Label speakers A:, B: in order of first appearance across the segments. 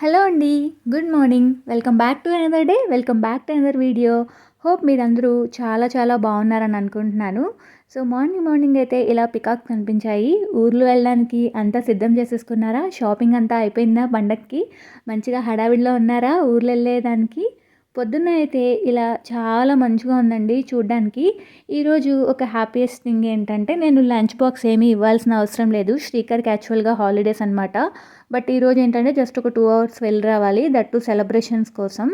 A: Hello అండి. Good morning. Welcome back to another day. Welcome back to another video. Hope మీరందరూ చాలా చాలా బాగున్నారని అనుకుంటున్నాను. సో మార్నింగ్ మార్నింగ్ అయితే ఇలా పికాక్స్ కనిపించాయి. ఊర్లు వెళ్ళడానికి అంతా సిద్ధం చేసేసుకున్నారా? షాపింగ్ అంతా అయిపోయిందా పండగకి? మంచిగా హడావిడిలో ఉన్నారా ఊర్లు వెళ్ళేదానికి? పొద్దున్న అయితే ఇలా చాలా మంచిగా ఉందండి చూడ్డానికి. ఈరోజు ఒక హ్యాపీయెస్ట్ థింగ్ ఏంటంటే నేను లంచ్ బాక్స్ ఏమీ ఇవ్వాల్సిన అవసరం లేదు. శ్రీకర్కి యాక్చువల్గా హాలిడేస్ అనమాట. బట్ ఈరోజు ఏంటంటే జస్ట్ ఒక 2 అవర్స్ వెళ్ళి రావాలి. దట్ టు సెలబ్రేషన్స్ కోసం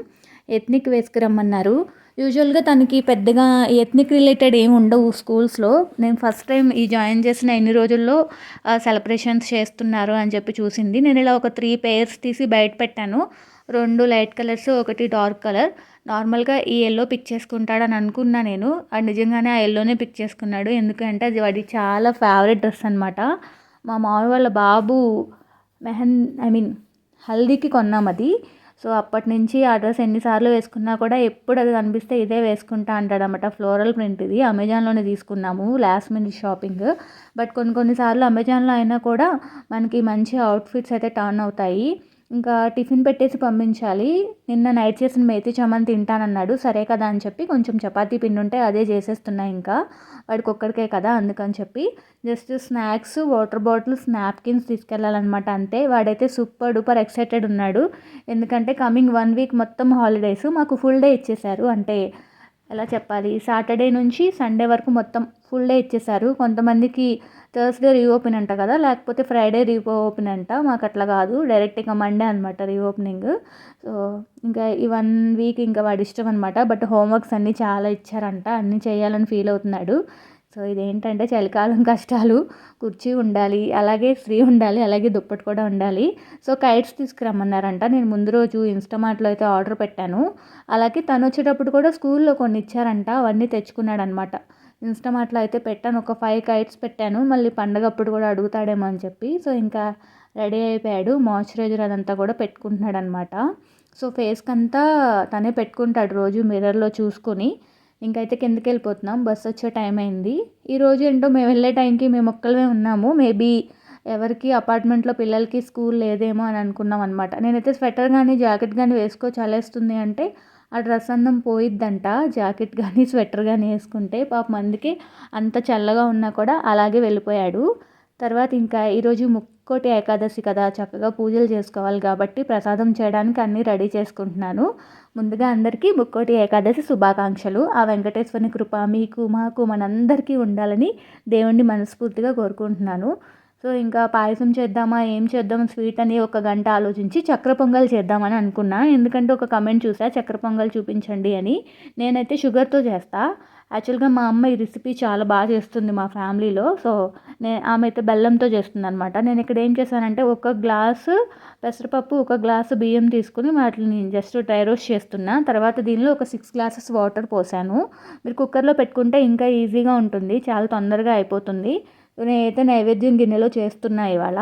A: ఎత్నిక్ వేసుకురమ్మన్నారు. యూజువల్గా తనకి పెద్దగా ఎత్నిక్ రిలేటెడ్ ఏమి ఉండవు స్కూల్స్లో. నేను ఫస్ట్ టైం ఈ జాయిన్ చేసిన ఎన్ని రోజుల్లో సెలబ్రేషన్స్ చేస్తున్నారు అని చెప్పి చూసింది. నేను ఇలా ఒక 3 పెయిర్స్ తీసి బయట పెట్టాను. 2 లైట్ కలర్స్, ఒకటి డార్క్ కలర్. నార్మల్గా ఈ ఎల్లో పిక్ చేసుకుంటాడని అనుకున్నా నేను. అండ్ నిజంగానే ఆ ఎల్లోనే పిక్ చేసుకున్నాడు. ఎందుకంటే అది వాడి చాలా ఫేవరెట్ డ్రెస్ అనమాట. మా మామయ్య వాళ్ళ బాబు హల్దీకి కొన్నాం అది. సో అప్పటి నుంచి ఆ డ్రెస్ ఎన్నిసార్లు వేసుకున్నా కూడా ఎప్పుడు అది కనిపిస్తే ఇదే వేసుకుంటా అంటాడనమాట. ఫ్లోరల్ ప్రింట్ ఇది అమెజాన్లోనే తీసుకున్నాము, లాస్ట్ మినిట్ షాపింగ్. బట్ కొన్నిసార్లు అమెజాన్లో అయినా కూడా మనకి మంచి అవుట్ఫిట్స్ అయితే టర్న్ అవుతాయి. ఇంకా టిఫిన్ పెట్టేసి పంపించాలి. నిన్న నైట్ చేసిన మేతి చమన్ తింటానన్నాడు. సరే కదా అని చెప్పి కొంచెం చపాతీ పిండి ఉంటే అదే చేసేస్తున్నా. ఇంకా వాడికి ఒక్కడికే కదా అందుకని చెప్పి just snacks, water bottles, napkins తీసుకెళ్ళాలన్నమాట అంతే. వాడైతే సూపర్ డూపర్ ఎక్సైటెడ్ ఉన్నాడు. ఎందుకంటే కమింగ్ 1 వీక్ మొత్తం హాలిడేస్ మాకు ఫుల్ డే ఇచ్చేశారు. అంటే ఎలా చెప్పాలి, సాటర్డే నుంచి సండే వరకు మొత్తం ఫుల్ డే ఇచ్చేశారు. కొంతమందికి థర్స్డే రీఓపెన్ అంట కదా, లేకపోతే ఫ్రైడే రీఓపెన్ అంట. మాకు అట్లా కాదు, డైరెక్ట్ ఇంకా మండే అనమాట రీఓపెనింగ్. సో ఇంకా ఈ 1 వీక్ ఇంకా వాడి ఇష్టం అనమాట. బట్ హోంవర్క్స్ అన్నీ చాలా ఇచ్చారంట, అన్నీ చేయాలని ఫీల్ అవుతున్నాడు. సో ఇదేంటంటే చలికాలం కష్టాలు. కుర్చీ ఉండాలి, అలాగే స్త్రీ ఉండాలి, అలాగే దుప్పటి కూడా ఉండాలి. సో కైట్స్ తీసుకురమ్మన్నారంట. నేను ముందు రోజు ఇన్స్టామార్ట్లో అయితే ఆర్డర్ పెట్టాను. అలాగే తను వచ్చేటప్పుడు కూడా స్కూల్లో కొన్ని ఇచ్చారంట, అవన్నీ తెచ్చుకున్నాడనమాట. ఇన్స్టామార్ట్లో అయితే పెట్టాను, ఒక 5 కైట్స్ పెట్టాను. మళ్ళీ పండగప్పుడు కూడా అడుగుతాడేమో అని చెప్పి. సో ఇంకా రెడీ అయిపోయాడు. మాయిశ్చరైజర్ అదంతా కూడా పెట్టుకుంటున్నాడు అనమాట. సో ఫేస్కి అంతా తనే పెట్టుకుంటాడు రోజు మిర్రర్లో చూసుకొని. ఇంకైతే కిందకి వెళ్ళిపోతున్నాం, బస్ వచ్చే టైం అయింది. ఈరోజు ఏంటో మేము వెళ్ళే టైంకి మేము ఒక్కళ్ళమే ఉన్నాము. మేబీ ఎవరికి అపార్ట్మెంట్లో పిల్లలకి స్కూల్ లేదేమో అని అనుకున్నాం అనమాట. నేనైతే స్వెటర్ కానీ జాకెట్ కానీ వేసుకో చలేస్తుంది అంటే ఆ డ్రెస్ అందం పోయిద్దంట జాకెట్ కానీ స్వెటర్ కానీ వేసుకుంటే. పాపం అందుకే అంత చల్లగా ఉన్నా కూడా అలాగే వెళ్ళిపోయాడు. తర్వాత ఇంకా ఈరోజు ముక్కోటి ఏకాదశి కదా, చక్కగా పూజలు చేసుకోవాలి కాబట్టి ప్రసాదం చేయడానికి అన్నీ రెడీ చేసుకుంటున్నాను. ముందుగా అందరికీ ముక్కోటి ఏకాదశి శుభాకాంక్షలు. ఆ వెంకటేశ్వరుని కృప మీకు, మాకు, మనందరికీ ఉండాలని దేవుణ్ణి మనస్ఫూర్తిగా కోరుకుంటున్నాను. సో ఇంకా పాయసం చేద్దామా, ఏం చేద్దాం స్వీట్ అని ఒక గంట ఆలోచించి చక్కెర పొంగల్ చేద్దామని అనుకున్నా. ఎందుకంటే ఒక కమెంట్ చూసా చక్కెర పొంగల్ చూపించండి అని. నేనైతే షుగర్తో చేస్తా. యాక్చువల్గా మా అమ్మ ఈ రెసిపీ చాలా బాగా చేస్తుంది మా ఫ్యామిలీలో. సో ఆమె అయితే బెల్లంతో చేస్తుంది అనమాట. నేను ఇక్కడ ఏం చేశానంటే ఒక గ్లాసు పెసరపప్పు, ఒక గ్లాసు బియ్యం తీసుకుని వాటిని జస్ట్ డ్రై రోస్ట్ చేస్తున్నా. తర్వాత దీనిలో ఒక 6 గ్లాసెస్ వాటర్ పోసాను. మీరు కుక్కర్లో పెట్టుకుంటే ఇంకా ఈజీగా ఉంటుంది, చాలా తొందరగా అయిపోతుంది. నేనైతే నైవేద్యం గిన్నెలో చేస్తున్నా ఇవాళ.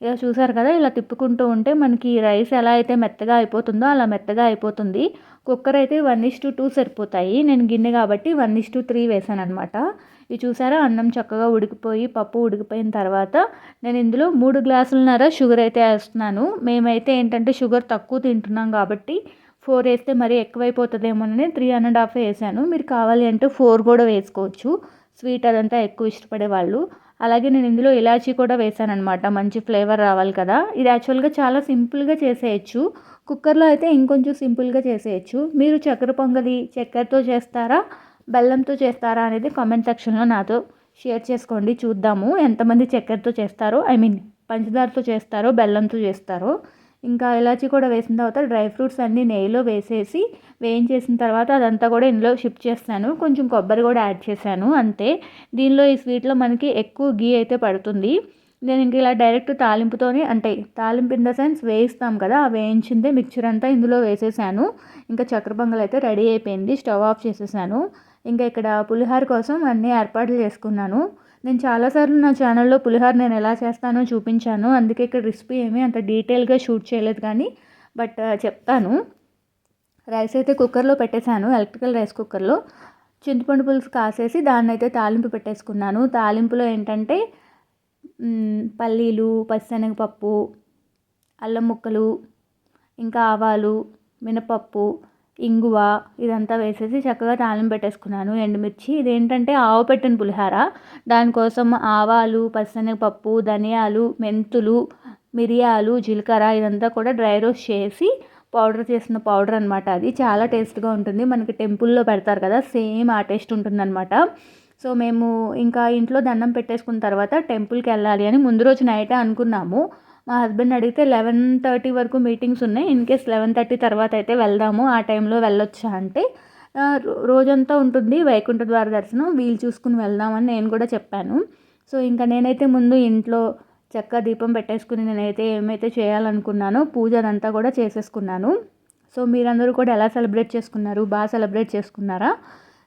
A: ఇలా చూసారు కదా, ఇలా తిప్పుకుంటూ ఉంటే మనకి రైస్ ఎలా అయితే మెత్తగా అయిపోతుందో అలా మెత్తగా అయిపోతుంది. కుక్కర్ అయితే 1:2 సరిపోతాయి. నేను గిన్నె కాబట్టి 1:3 వేసాను అనమాట. ఇది చూసారా, అన్నం చక్కగా ఉడికిపోయి పప్పు ఉడికిపోయిన తర్వాత నేను ఇందులో 3 గ్లాసులన్నర షుగర్ అయితే వేస్తున్నాను. మేమైతే ఏంటంటే షుగర్ తక్కువ తింటున్నాం కాబట్టి 4 వేస్తే మరీ ఎక్కువైపోతుందేమోనని 3.5 వేసాను. మీరు కావాలి అంటే 4 కూడా వేసుకోవచ్చు, స్వీట్ అదంతా ఎక్కువ ఇష్టపడే వాళ్ళు. అలాగే నేను ఇందులో ఇలాచీ కూడా వేసాననమాట, మంచి ఫ్లేవర్ రావాలి కదా. ఇది యాక్చువల్గా చాలా సింపుల్గా చేసేయచ్చు, కుక్కర్లో అయితే ఇంకొంచెం సింపుల్గా చేసేయచ్చు. మీరు చక్కెర పొంగలి చక్కెరతో చేస్తారా, బెల్లంతో చేస్తారా అనేది కామెంట్ సెక్షన్లో నాతో షేర్ చేసుకోండి. చూద్దాము ఎంతమంది చక్కెరతో చేస్తారో, పంచదారతో చేస్తారో, బెల్లంతో చేస్తారో. ఇంకా ఇలాచీ కూడా వేసిన తర్వాత డ్రై ఫ్రూట్స్ అన్నీ నెయ్యిలో వేసేసి వేయించేసిన తర్వాత అదంతా కూడా ఇందులో షిఫ్ట్ చేస్తాను. కొంచెం కొబ్బరి కూడా యాడ్ చేశాను అంతే. దీనిలో ఈ స్వీట్లో మనకి ఎక్కువ గీ అయితే పడుతుంది. నేను ఇంక ఇలా డైరెక్ట్ తాలింపుతోనే, అంటే తాలింపు ఇన్ ద సెన్స్ వేయిస్తాం కదా, ఆ వేయించిందే మిక్చర్ అంతా ఇందులో వేసేసాను. ఇంకా చక్కెర పొంగల్ అయితే రెడీ అయిపోయింది, స్టవ్ ఆఫ్ చేసేసాను. ఇంకా ఇక్కడ పులిహోర కోసం అన్నీ ఏర్పాట్లు చేసుకున్నాను. నేను చాలాసార్లు నా ఛానల్లో పులిహోర నేను ఎలా చేస్తానో చూపించాను, అందుకే ఇక్కడ రెసిపీ ఏమీ అంత డీటెయిల్గా షూట్ చేయలేదు కానీ బట్ చెప్తాను. రైస్ అయితే కుక్కర్లో పెట్టేశాను, ఎలక్ట్రికల్ రైస్ కుక్కర్లో. చింతపండు పులుసు కాసేసి దాన్ని అయితే తాలింపు పెట్టేసుకున్నాను. తాలింపులో ఏంటంటే పల్లీలు, పచ్చిశనగపప్పు, అల్లం ముక్కలు, ఇంకా ఆవాలు, మినపప్పు, ఇంగువ ఇదంతా వేసేసి చక్కగా తాలింపు పెట్టేసుకున్నాను. ఎండుమిర్చి ఇదేంటంటే ఆవు పెట్టిన పులిహార. దానికోసం ఆవాలు, పచ్చిశనగపప్పు, ధనియాలు, మెంతులు, మిరియాలు, జీలకర్ర ఇదంతా కూడా డ్రై రోస్ట్ చేసి పౌడర్ చేసిన పౌడర్ అనమాట. అది చాలా టేస్ట్గా ఉంటుంది. మనకి టెంపుల్లో పెడతారు కదా, సేమ్ ఆ టేస్ట్ ఉంటుందన్నమాట. సో మేము ఇంకా ఇంట్లో దండం పెట్టేసుకున్న తర్వాత టెంపుల్కి వెళ్ళాలి అని ముందు రోజు నైటే అనుకున్నాము. మా హస్బెండ్ అడిగితే 11:30 వరకు మీటింగ్స్ ఉన్నాయి, ఇన్ కేస్ 11:30 తర్వాత అయితే వెళ్దాము, ఆ టైంలో వెళ్ళొచ్చా అంటే రోజంతా ఉంటుంది వైకుంఠ ద్వార దర్శనం, వీలు చూసుకుని వెళ్దామని నేను కూడా చెప్పాను. సో ఇంకా నేనైతే ముందు ఇంట్లో చక్కగా దీపం పెట్టేసుకుని నేనైతే ఏమైతే చేయాలనుకున్నానో పూజ అదంతా కూడా చేసేసుకున్నాను. సో మీరందరూ కూడా ఎలా సెలబ్రేట్ చేసుకున్నారు, బాగా సెలబ్రేట్ చేసుకున్నారా?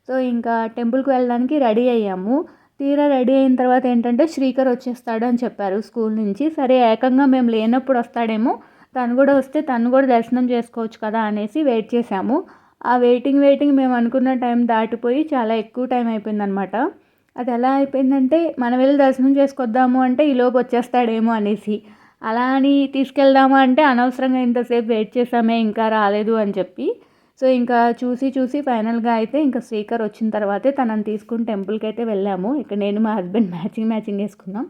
A: సో ఇంకా టెంపుల్కి వెళ్ళడానికి రెడీ అయ్యాము. తీరా రెడీ అయిన తర్వాత ఏంటంటే శ్రీకర్ వచ్చేస్తాడు అని చెప్పారు స్కూల్ నుంచి. సరే ఏకంగా మేము లేనప్పుడు వస్తాడేమో, తను కూడా వస్తే తను కూడా దర్శనం చేసుకోవచ్చు కదా అనేసి వెయిట్ చేసాము. ఆ వెయిటింగ్ మేము అనుకున్న టైం దాటిపోయి చాలా ఎక్కువ టైం అయిపోయిందనమాట. అది ఎలా అయిపోయిందంటే మనం వెళ్ళి దర్శనం చేసుకొద్దాము అంటే ఈలోపు వచ్చేస్తాడేమో అనేసి, అలా అని తీసుకెళ్దాము అంటే అనవసరంగా ఇంతసేపు వెయిట్ చేసామే ఇంకా రాలేదు అని చెప్పి. సో ఇంకా చూసి ఫైనల్గా అయితే ఇంకా శ్రీకర్ వచ్చిన తర్వాతే తనని తీసుకుని టెంపుల్కి అయితే వెళ్ళాము. ఇక్కడ నేను మా హస్బెండ్ మ్యాచింగ్ వేసుకున్నాం.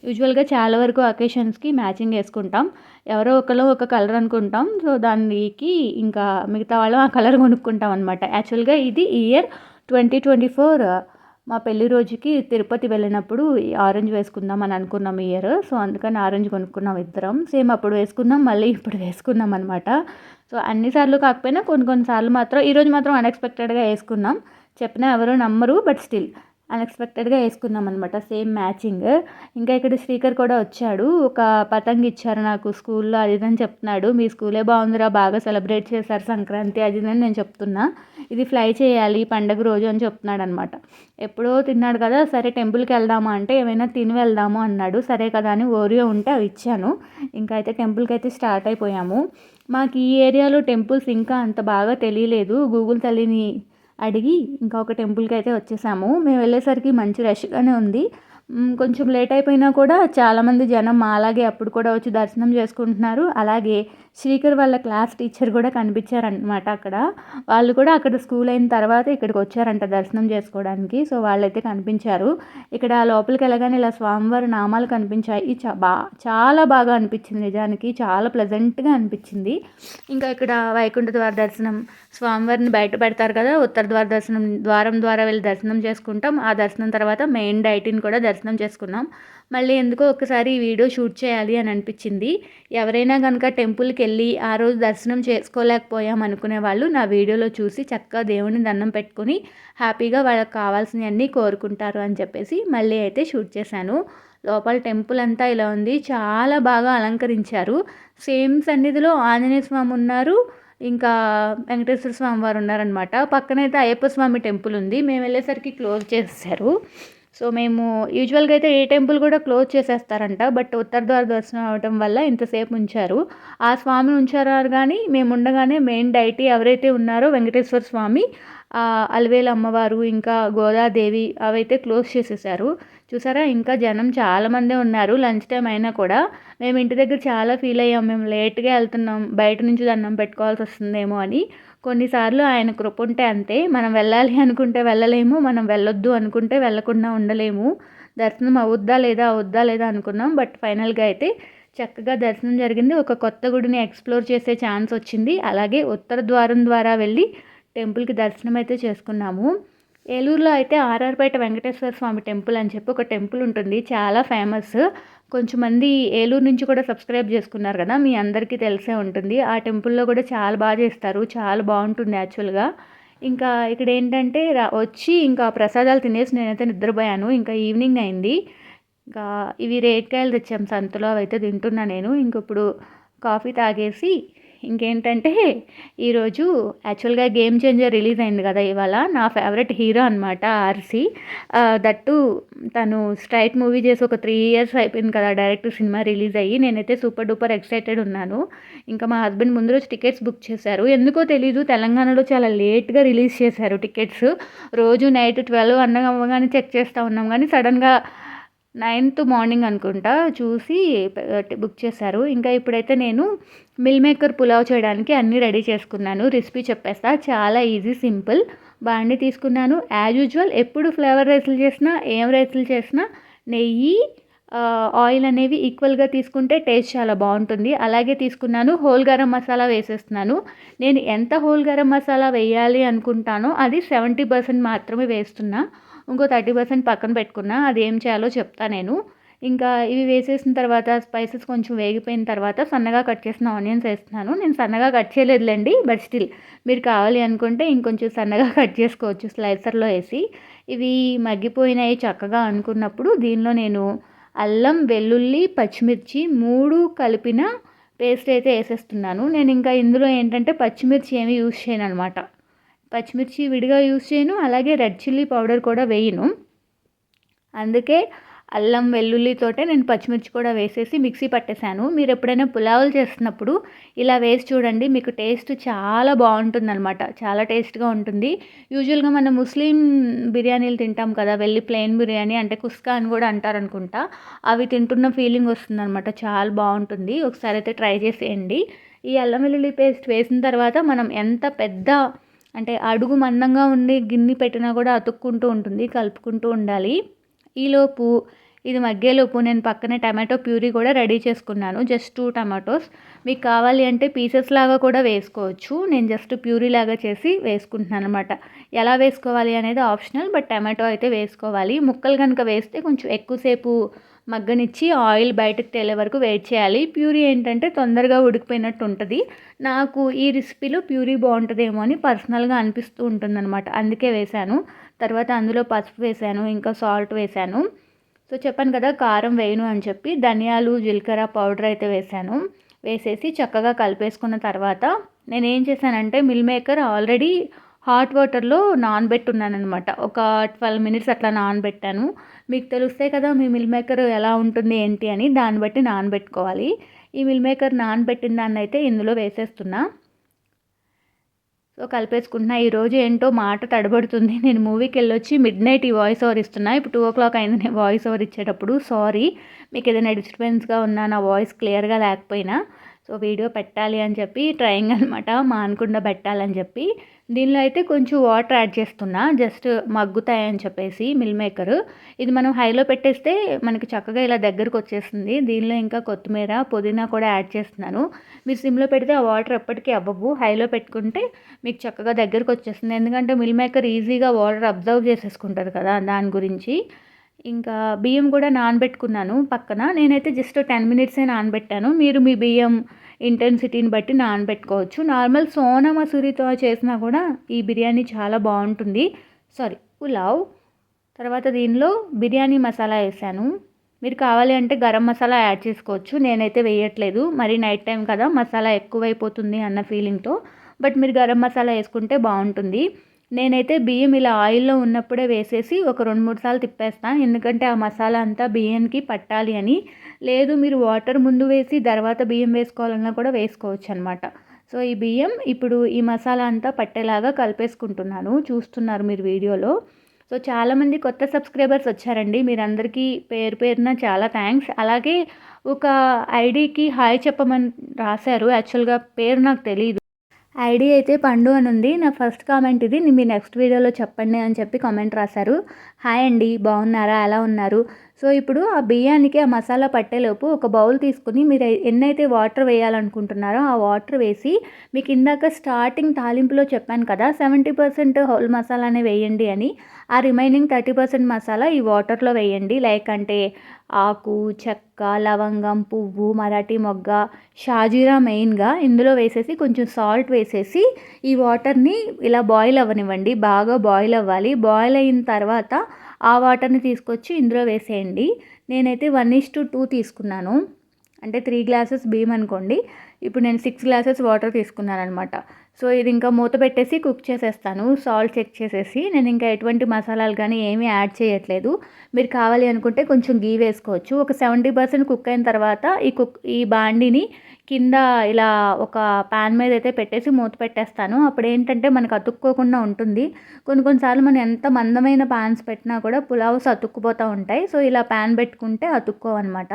A: యూజువల్గా చాలా వరకు అకేషన్స్కి మ్యాచింగ్ వేసుకుంటాం, ఎవరో ఒకరు ఒక కలర్ అనుకుంటాం. సో దానికి ఇంకా మిగతా వాళ్ళం ఆ కలర్ కొనుక్కుంటాం అనమాట. యాక్చువల్గా ఇది ఇయర్ 2024 మా పెళ్లి రోజుకి తిరుపతి వెళ్ళినప్పుడు ఆరెంజ్ వేసుకుందాం అని అనుకున్నాం ఇయర్. సో అందుకని ఆరెంజ్ కొనుక్కున్నాం ఇద్దరం. సేమ్ అప్పుడు వేసుకున్నాం, మళ్ళీ ఇప్పుడు వేసుకున్నాం అనమాట. సో అన్నిసార్లు కాకపోయినా కొన్నిసార్లు మాత్రం ఈరోజు మాత్రం అన్ఎక్స్పెక్టెడ్గా వేసుకున్నాం. చెప్పినా ఎవరో నమ్మరు, బట్ స్టిల్ అన్ఎక్స్పెక్టెడ్గా వేసుకున్నాం అనమాట, సేమ్ మ్యాచింగ్. ఇంకా ఇక్కడ శ్రీకర్ కూడా వచ్చాడు. ఒక పతంగి ఇచ్చారు నాకు స్కూల్లో, అది అని చెప్తున్నాడు. మీ స్కూలే బాగుందిరా, బాగా సెలబ్రేట్ చేశారు సంక్రాంతి అది అని నేను చెప్తున్నా. ఇది ఫ్లై చేయాలి పండగ రోజు అని చెప్తున్నాడు అనమాట. ఎప్పుడో తిన్నాడు కదా, సరే టెంపుల్కి వెళ్దామా అంటే ఏమైనా తిని వెళ్దాము అన్నాడు. సరే కదా అని ఓరియో ఉంటే అవి ఇచ్చాను. ఇంకా అయితే టెంపుల్కి అయితే స్టార్ట్ అయిపోయాము. మాకు ఈ ఏరియాలో టెంపుల్స్ ఇంకా అంత బాగా తెలియలేదు. గూగుల్ తల్లిని అడిగి ఇంకా ఒక టెంపుల్కి అయితే వచ్చేసాము. మేము వెళ్ళేసరికి మంచి రష్గానే ఉంది. కొంచెం లేట్ అయిపోయినా కూడా చాలామంది జనం అలాగే అప్పుడు కూడా వచ్చి దర్శనం చేసుకుంటున్నారు. అలాగే శ్రీకర్ వాళ్ళ క్లాస్ టీచర్ కూడా కనిపించారనమాట అక్కడ. వాళ్ళు కూడా అక్కడ స్కూల్ అయిన తర్వాత ఇక్కడికి వచ్చారంట దర్శనం చేసుకోవడానికి. సో వాళ్ళైతే కనిపించారు. ఇక్కడ లోపలికి వెళ్ళగానే ఇలా స్వామివారి నామాలు కనిపించాయి. చాలా బాగా అనిపించింది, నిజానికి చాలా ప్లెజెంట్గా అనిపించింది. ఇంకా ఇక్కడ వైకుంఠ ద్వార దర్శనం, స్వామివారిని బయట పెడతారు కదా, ఉత్తర ద్వార దర్శనం ద్వారం ద్వారా వెళ్ళి దర్శనం చేసుకుంటాం. ఆ దర్శనం తర్వాత మెయిన్ డైటీని కూడా దర్శనం చేసుకున్నాం. మళ్ళీ ఎందుకో ఒకసారి ఈ వీడియో షూట్ చేయాలి అని అనిపించింది. ఎవరైనా కనుక టెంపుల్కి వెళ్ళి ఆ రోజు దర్శనం చేసుకోలేకపోయాం అనుకునే వాళ్ళు నా వీడియోలో చూసి చక్కగా దేవుని దండం పెట్టుకుని హ్యాపీగా వాళ్ళకి కావాల్సినవన్నీ కోరుకుంటారు అని చెప్పేసి మళ్ళీ అయితే షూట్ చేశాను. లోపల టెంపుల్ అంతా ఇలా ఉంది, చాలా బాగా అలంకరించారు. సేమ్ సన్నిధిలో ఆంజనేయ స్వామి ఉన్నారు, ఇంకా వెంకటేశ్వర స్వామి వారు ఉన్నారనమాట. పక్కనైతే అయ్యప్ప స్వామి టెంపుల్ ఉంది. మేము వెళ్ళేసరికి క్లోజ్ చేసేసారు. సో మేము యూజువల్గా అయితే ఏ టెంపుల్ కూడా క్లోజ్ చేసేస్తారంట, బట్ ఉత్తర ద్వార దర్శనం అవడం వల్ల ఇంతసేపు ఉంచారు. ఆ స్వామిని ఉంచారు కానీ మేము ఉండగానే మెయిన్ డైటీ ఎవరైతే ఉన్నారో వెంకటేశ్వర స్వామి, అలివేలు అమ్మవారు, ఇంకా గోదాదేవి అవైతే క్లోజ్ చేసేసారు. చూసారా, ఇంకా జనం చాలామందే ఉన్నారు. లంచ్ టైం అయినా కూడా మేము ఇంటి దగ్గర చాలా ఫీల్ అయ్యాం, మేము లేట్గా వెళ్తున్నాం, బయట నుంచి దండం పెట్టుకోవాల్సి వస్తుందేమో అని. కొన్నిసార్లు ఆయన కృప ఉంటే అంతే, మనం వెళ్ళాలి అనుకుంటే వెళ్ళలేము, మనం వెళ్ళొద్దు అనుకుంటే వెళ్ళకుండా ఉండలేము. దర్శనం అవుద్దా లేదా అనుకున్నాం, బట్ ఫైనల్గా అయితే చక్కగా దర్శనం జరిగింది. ఒక కొత్త గుడిని ఎక్స్ప్లోర్ చేసే ఛాన్స్ వచ్చింది. అలాగే ఉత్తర ద్వారం ద్వారా వెళ్ళి టెంపుల్కి దర్శనం అయితే చేసుకున్నాము. ఏలూరులో అయితే ఆర్ఆర్పేట వెంకటేశ్వర స్వామి టెంపుల్ అని చెప్పి ఒక టెంపుల్ ఉంటుంది, చాలా ఫేమస్. కొంచెం మంది ఏలూరు నుంచి కూడా సబ్స్క్రైబ్ చేసుకున్నారు కదా, మీ అందరికీ తెలిసే ఉంటుంది. ఆ టెంపుల్లో కూడా చాలా బాగా చేస్తారు, చాలా బాగుంటుంది యాక్చువల్గా. ఇంకా ఇక్కడ ఏంటంటే వచ్చి ఇంకా ప్రసాదాలు తినేసి నేనైతే నిద్రపోయాను. ఇంకా ఈవినింగ్ అయింది. ఇంకా ఇవి రేగికాయలు తెచ్చాం సంతలో, అవైతే తింటున్నా నేను. ఇంక ఇప్పుడు కాఫీ తాగేసి ఇంకేంటంటే ఈరోజు యాక్చువల్గా గేమ్ చేంజర్ రిలీజ్ అయింది కదా ఇవాళ. నా ఫేవరెట్ హీరో అనమాట ఆర్సీ. దట్టు తను స్ట్రైట్ మూవీ చేసి ఒక 3 years అయిపోయింది కదా డైరెక్ట్ సినిమా రిలీజ్ అయ్యి. నేనైతే సూపర్ డూపర్ ఎక్సైటెడ్ ఉన్నాను. ఇంకా మా హస్బెండ్ ముందు రోజు టికెట్స్ బుక్ చేశారు. ఎందుకో తెలీదు, తెలంగాణలో చాలా లేట్గా రిలీజ్ చేశారు టికెట్స్. రోజు నైట్ 12 అవ్వగానే చెక్ చేస్తూ ఉన్నాం, కానీ సడన్గా 9th మార్నింగ్ అనుకుంటా చూసి బుక్ చేశారు. ఇంకా ఇప్పుడైతే నేను మిల్ మేకర్ పులావ్ చేయడానికి అన్నీ రెడీ చేసుకున్నాను. రెసిపీ చెప్పేస్తా. చాలా ఈజీ, సింపుల్. బాండి తీసుకున్నాను. యాజ్ యూజువల్ ఎప్పుడు ఫ్లేవర్ రైస్లు చేసినా, ఏం రైస్లు చేసినా నెయ్యి, ఆయిల్ అనేవి ఈక్వల్గా తీసుకుంటే టేస్ట్ చాలా బాగుంటుంది. అలాగే తీసుకున్నాను. హోల్ గరం మసాలా వేసేస్తున్నాను. నేను ఎంత హోల్ గరం మసాలా వేయాలి అనుకుంటానో అది 70% మాత్రమే వేస్తున్నా. ఇంకో 30% పక్కన పెట్టుకున్నా. అది ఏం చేయాలో చెప్తా నేను. ఇంకా ఇవి వేసేసిన తర్వాత స్పైసెస్ కొంచెం వేగిపోయిన తర్వాత సన్నగా కట్ చేసిన ఆనియన్స్ వేస్తున్నాను. నేను సన్నగా కట్ చేయలేదులేండి, బట్ స్టిల్ మీరు కావాలి అనుకుంటే ఇంకొంచెం సన్నగా కట్ చేసుకోవచ్చు స్లైసర్లో వేసి. ఇవి మగ్గిపోయినాయి చక్కగా అనుకున్నప్పుడు దీనిలో నేను అల్లం, వెల్లుల్లి, పచ్చిమిర్చి 3 కలిపిన పేస్ట్ అయితే వేసేస్తున్నాను. నేను ఇంకా ఇందులో ఏంటంటే పచ్చిమిర్చి ఏమీ యూజ్ చేయను అనమాట. పచ్చిమిర్చి విడిగా యూజ్ చేయను, అలాగే రెడ్ చిల్లీ పౌడర్ కూడా వేయను. అందుకే అల్లం వెల్లుల్లితోటే నేను పచ్చిమిర్చి కూడా వేసేసి మిక్సీ పట్టేశాను. మీరు ఎప్పుడైనా పులావులు చేస్తున్నప్పుడు ఇలా వేసి చూడండి, మీకు టేస్ట్ చాలా బాగుంటుందన్నమాట. చాలా టేస్ట్గా ఉంటుంది. యూజువల్గా మనం ముస్లిం బిర్యానీలు తింటాం కదా, వెళ్ళి ప్లెయిన్ బిర్యానీ అంటే కుస్కా అని కూడా అంటారనుకుంటా. అవి తింటున్న ఫీలింగ్ వస్తుందన్నమాట. చాలా బాగుంటుంది. ఒకసారి అయితే ట్రై చేసేయండి. ఈ అల్లం వెల్లుల్లి పేస్ట్ వేసిన తర్వాత మనం ఎంత పెద్ద అంటే అడుగు మందంగా ఉండి గిన్నె పెట్టినా కూడా అతుక్కుంటూ ఉంటుంది, కలుపుకుంటూ ఉండాలి. ఈలోపు ఇది మగ్గేలోపు నేను పక్కనే టమాటో ప్యూరీ కూడా రెడీ చేసుకున్నాను. Just 2 tomatoes. మీకు కావాలి అంటే పీసెస్ లాగా కూడా వేసుకోవచ్చు. నేను జస్ట్ ప్యూరీ లాగా చేసి వేసుకుంటున్నాను అనమాట. ఎలా వేసుకోవాలి అనేది ఆప్షనల్, బట్ టమాటో అయితే వేసుకోవాలి. ముక్కలు కనుక వేస్తే కొంచెం ఎక్కువసేపు మగ్గనిచ్చి ఆయిల్ బయటకు తేలే వరకు వెయిట్ చేయాలి. ప్యూరీ ఏంటంటే తొందరగా ఉడికిపోయినట్టు ఉంటుంది. నాకు ఈ రెసిపీలో ప్యూరీ బాగుంటుందేమో అని పర్సనల్గా అనిపిస్తూ ఉంటుందన్నమాట. అందుకే వేశాను. తర్వాత అందులో పసుపు వేశాను, ఇంకా సాల్ట్ వేశాను. సో చెప్పాను కదా కారం వేయను అని చెప్పి. ధనియాలు, జీలకర్ర పౌడర్ అయితే వేశాను. వేసేసి చక్కగా కలిపేసుకున్న తర్వాత నేను ఏం చేశానంటే మిల్ మేకర్ ఆల్రెడీ హాట్ వాటర్లో నానబెట్టున్నాను అనమాట. ఒక 12 మినిట్స్ అట్లా నానబెట్టాను. మీకు తెలుస్తాయి కదా మీ మిల్ మేకర్ ఎలా ఉంటుంది ఏంటి అని, దాన్ని బట్టి నానబెట్టుకోవాలి. ఈ మిల్ మేకర్ నానబెట్టిన దాన్ని అయితే ఇందులో వేసేస్తున్నా. సో కలిపేసుకుంటున్నా. ఈరోజు ఏంటో మాట తడబడుతుంది. నేను మూవీకి వెళ్ళొచ్చి మిడ్నైట్ ఈ వాయిస్ ఓవర్ ఇస్తున్నా. ఇప్పుడు 2 o'clock అయింది నేను వాయిస్ ఓవర్ ఇచ్చేటప్పుడు. సారీ, మీకు ఏదైనా డిస్టర్బెన్స్గా ఉన్నా, నా వాయిస్ క్లియర్గా లేకపోయినా. సో వీడియో పెట్టాలి అని చెప్పి ట్రయింగ్ అనమాట, మానకుండా పెట్టాలని చెప్పి. దీనిలో అయితే కొంచెం వాటర్ యాడ్ చేస్తున్నా, జస్ట్ మగ్గుతాయని చెప్పేసి. మిల్ మేకర్ ఇది మనం హైలో పెట్టేస్తే మనకి చక్కగా ఇలా దగ్గరకు వచ్చేస్తుంది. దీనిలో ఇంకా కొత్తిమీర, పుదీనా కూడా యాడ్ చేస్తున్నాను. మీరు సిమ్లో పెడితే ఆ వాటర్ ఎప్పటికీ అవ్వవు. హైలో పెట్టుకుంటే మీకు చక్కగా దగ్గరకు వచ్చేస్తుంది. ఎందుకంటే మిల్ మేకర్ ఈజీగా వాటర్ అబ్జర్వ్ చేసేసుకుంటుంది కదా, దాని గురించి. ఇంకా బియ్యం కూడా నానబెట్టుకున్నాను పక్కన. నేనైతే జస్ట్ 10 మినిట్సే నానబెట్టాను. మీరు మీ బియ్యం ఇంటెన్సిటీని బట్టి నానబెట్టుకోవచ్చు. నార్మల్ సోనా మసూరితో చేసినా కూడా ఈ బిర్యానీ చాలా బాగుంటుంది. పులావ్. తర్వాత దీనిలో బిర్యానీ మసాలా వేసాను. మీరు కావాలి అంటే గరం మసాలా యాడ్ చేసుకోవచ్చు. నేనైతే వేయట్లేదు, మరి నైట్ టైం కదా మసాలా ఎక్కువైపోతుంది అన్న ఫీలింగ్తో. బట్ మీరు గరం మసాలా వేసుకుంటే బాగుంటుంది. నేనైతే బియ్యం ఇలా ఆయిల్లో ఉన్నప్పుడే వేసేసి ఒక 2-3 సార్లు తిప్పేస్తాను, ఎందుకంటే ఆ మసాలా అంతా బియ్యానికి పట్టాలి అని. లేదు మీరు వాటర్ ముందు వేసి తర్వాత బియ్యం వేసుకోవాలన్నా కూడా వేసుకోవచ్చు అనమాట. సో ఈ బియ్యం ఇప్పుడు ఈ మసాలా అంతా పట్టేలాగా కలిపేసుకుంటున్నాను. చూస్తున్నారు మీరు వీడియోలో. సో చాలామంది కొత్త సబ్స్క్రైబర్స్ వచ్చారండి. మీరందరికీ పేరు పేరున చాలా థ్యాంక్స్. అలాగే ఒక ఐడికి హాయ్ చెప్పమని రాశారు. యాక్చువల్గా పేరు నాకు తెలియదు. ఐడి అయితే పండు అని ఉంది. నా ఫస్ట్ కామెంట్ ఇది, మీ నెక్స్ట్ వీడియోలో చెప్పండి అని చెప్పి కామెంట్ రాశారు. హాయ్ అండి, బాగున్నారా, ఎలా ఉన్నారు? సో ఇప్పుడు ఆ బియ్యానికి ఆ మసాలా పట్టేలోపు ఒక బౌల్ తీసుకుని మీరు ఎన్నైతే వాటర్ వేయాలనుకుంటున్నారో ఆ వాటర్ వేసి, మీకు ఇందాక స్టార్టింగ్ తాలింపులో చెప్పాను కదా 70% హోల్ మసాలానే వేయండి అని, ఆ రిమైనింగ్ 30% మసాలా ఈ వాటర్లో వేయండి. లైక్ అంటే ఆకు, చెక్క, లవంగం, పువ్వు, మరాఠీ మొగ్గ, షాజీరా మెయిన్గా ఇందులో వేసేసి కొంచెం సాల్ట్ వేసేసి ఈ వాటర్ని ఇలా బాయిల్ అవ్వనివ్వండి. బాగా బాయిల్ అవ్వాలి. బాయిల్ అయిన తర్వాత ఆ వాటర్ని తీసుకొచ్చి ఇందులో వేసేయండి. నేనైతే 1:2 తీసుకున్నాను, అంటే 3 గ్లాసెస్ బియ్యం అనుకోండి. ఇప్పుడు నేను 6 గ్లాసెస్ వాటర్ తీసుకున్నాను అనమాట. సో ఇది ఇంకా మూత పెట్టేసి కుక్ చేసేస్తాను, సాల్ట్ చెక్ చేసేసి. నేను ఇంకా ఎటువంటి మసాలాలు కానీ ఏమీ యాడ్ చేయట్లేదు. మీరు కావాలి అనుకుంటే కొంచెం గీ వేసుకోవచ్చు. ఒక 70% కుక్ అయిన తర్వాత ఈ బాండిని కింద ఇలా ఒక ప్యాన్ మీద అయితే పెట్టేసి మూత పెట్టేస్తాను. అప్పుడు ఏంటంటే మనకు అతుక్కోకుండా ఉంటుంది. కొన్నిసార్లు మనం ఎంత మందమైన ప్యాన్స్ పెట్టినా కూడా పులావ్స్ అతుక్కుపోతూ ఉంటాయి. సో ఇలా ప్యాన్ పెట్టుకుంటే అతుక్కోవన్నమాట.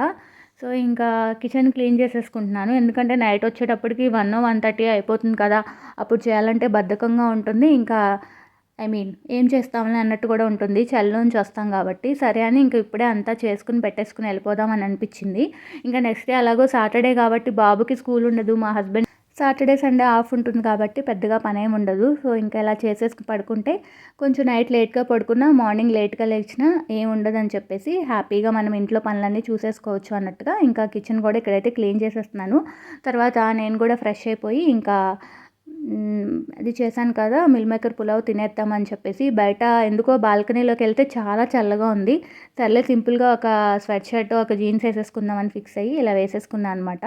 A: సో, ఇంకా కిచెన్ క్లీన్ చేసేసుకుంటున్నాను. ఎందుకంటే నైట్ వచ్చేటప్పటికి 1:30 అయిపోతుంది కదా! అప్పుడు చేయాలంటే బద్ధకంగా ఉంటుంది. ఇంకా ఏం చేస్తాంలే అన్నట్టు కూడా ఉంటుంది. చలిలోంచి వస్తాం కాబట్టి. సరే అని ఇంక ఇప్పుడే అంతా చేసుకొని పెట్టేసుకొని వెళ్ళిపోదాం అని అనిపించింది. ఇంకా నెక్స్ట్ డే ఎలాగో సాటర్డే కాబట్టి బాబుకి స్కూల్ ఉండదు. మా హస్బెండ్ సాటర్డే, సండే ఆఫ్ ఉంటుంది కాబట్టి పెద్దగా పనేమి ఉండదు. సో, ఇంకా ఇలా చేసేసి పడుకుంటే కొంచెం నైట్ లేట్‌గా పడుకున్నా, మార్నింగ్ లేట్‌గా లేచినా ఏముండదని చెప్పేసి హ్యాపీగా మనం ఇంట్లో పనులన్నీ చూసేసుకోవచ్చు అన్నట్టుగా ఇంకా కిచెన్ కూడా ఇక్కడైతే క్లీన్ చేసేస్తున్నాను. తర్వాత నేను కూడా ఫ్రెష్ అయిపోయి ఇంకా అది చేశాను కదా! మిల్ మేకర్ పులావ్ తినేద్దామని చెప్పేసి బయట ఎందుకో బాల్కనీలోకెళ్తే చాలా చల్లగా ఉంది. సర్లే సింపుల్‌గా ఒక స్వెట్ షర్ట్, ఒక జీన్స్ ఏసేసుకుందామని ఫిక్స్ అయ్యి ఇలా వేసేసుకున్నా అనమాట.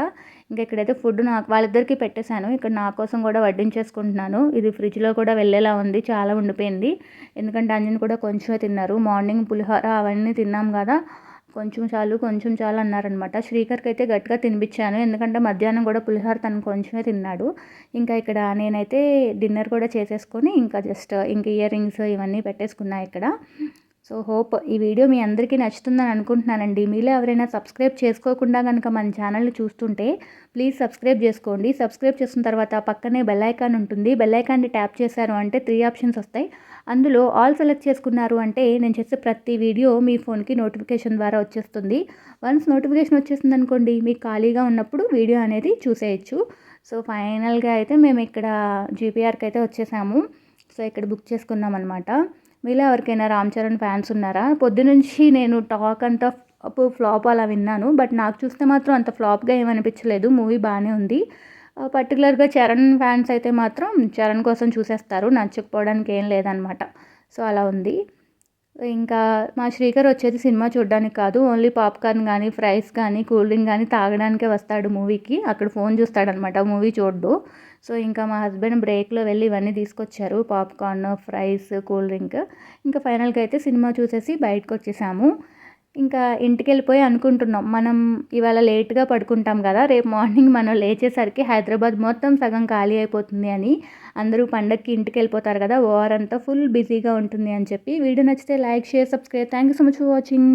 A: ఇంకా ఇక్కడైతే ఫుడ్ వాళ్ళిద్దరికీ పెట్టేశాను. ఇక్కడ నా కోసం కూడా వడ్డించేసుకుంటున్నాను. ఇది ఫ్రిడ్జ్‌లో కూడా వెళ్ళేలా ఉంది. చాలా ఉండిపోయింది. ఎందుకంటే అంజన్ కూడా కొంచెమే తిన్నారు. మార్నింగ్ పులిహోర అవన్నీ తిన్నాం కదా! కొంచెం చాలు అన్నారనమాట. శ్రీకర్‌కైతే గట్టిగా తినిపించాను. ఎందుకంటే మధ్యాహ్నం కూడా పులిహోర తను కొంచెమే తిన్నాడు. ఇంకా ఇక్కడ నేనైతే డిన్నర్ కూడా చేసేసుకొని ఇంకా జస్ట్ ఇంక ఇయర్ రింగ్స్ ఇవన్నీ పెట్టేసుకున్నా ఇక్కడ. సో, హోప్ ఈ వీడియో మీ అందరికీ నచ్చుతుందని అనుకుంటున్నానండి. మీలో ఎవరైనా సబ్స్క్రైబ్ చేసుకోకుండా గనుక మన ఛానల్‌ని చూస్తుంటే ప్లీజ్ సబ్స్క్రైబ్ చేసుకోండి. సబ్స్క్రైబ్ చేసిన తర్వాత పక్కనే బెల్ ఐకాన్ ఉంటుంది. బెల్ ఐకాన్‌ని ట్యాప్ చేశారు అంటే 3 ఆప్షన్స్ వస్తాయి. అందులో ఆల్ సెలెక్ట్ చేసుకున్నారు అంటే నేను చేసే ప్రతి వీడియో మీ ఫోన్‌కి నోటిఫికేషన్ ద్వారా వచ్చేస్తుంది. వన్స్ నోటిఫికేషన్ వచ్చేసిందనుకోండి మీకు ఖాళీగా ఉన్నప్పుడు వీడియో అనేది చూసేయొచ్చు. సో, ఫైనల్‌గా అయితే మేము ఇక్కడ జీపీఆర్‌కి అయితే వచ్చేసాము. సో, ఇక్కడ బుక్ చేసుకున్నామనమాట. మీలో ఎవరికైనా రామ్ చరణ్ ఫ్యాన్స్ ఉన్నారా? పొద్దునుంచి నేను టాక్ అంతా ఫ్లాప్ అలా విన్నాను. బట్ నాకు చూస్తే మాత్రం అంత ఫ్లాప్‌గా ఏమనిపించలేదు. మూవీ బానే ఉంది. పర్టిక్యులర్‌గా చరణ్ ఫ్యాన్స్ అయితే మాత్రం చరణ్ కోసం చూసేస్తారు. నచ్చకపోవడానికి ఏం లేదనమాట. సో, అలా ఉంది. ఇంకా మా శ్రీకర్ వచ్చేది సినిమా చూడడానికి కాదు. ఓన్లీ పాప్‌కార్న్ గానీ, ఫ్రైస్ గానీ, కూల్ డ్రింక్ గానీ తాగడానికే వస్తాడు మూవీకి. అక్కడ ఫోన్ చూస్తాడనమాట. మూవీ చూడడు. సో, ఇంకా మా హస్బెండ్ బ్రేక్‌లో వెళ్ళి ఇవన్నీ తీసుకొచ్చారు. Popcorn, fries, cool drink. ఇంకా ఫైనల్‌గా అయితే సినిమా చూసేసి బయటకొచ్చేసాము. ఇంకా ఇంటికెళ్ళిపోయి అనుకుంటున్నాం. మనం ఇవాళ లేట్‌గా పడుకుంటాం గదా! రేపు మార్నింగ్ మనం లేచేసరికి హైదరాబాద్ మొత్తం సగం ఖాళీ అయిపోతుంది అని. అందరూ పండగకి ఇంటికెళ్ళిపోతారు గదా! ఓఆర్ అంతా ఫుల్ బిజీగా ఉంటుంది అని చెప్పి. వీడియో నచ్చితే like, share, subscribe. Thank you so much for watching.